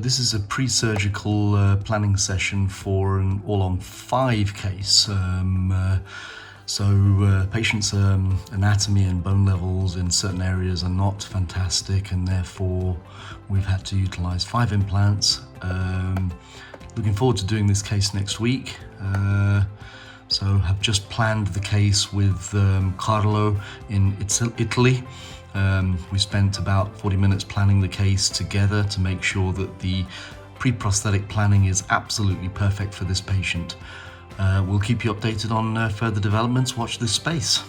this is a pre-surgical planning session for an All-On-5 case. Patients' anatomy and bone levels in certain areas are not fantastic, and therefore we've had to utilize 5 implants. Looking forward to doing this case next week. So have just planned the case with Carlo in Italy. We spent about 40 minutes planning the case together to make sure that the pre-prosthetic planning is absolutely perfect for this patient. We'll keep you updated on further developments. Watch this space.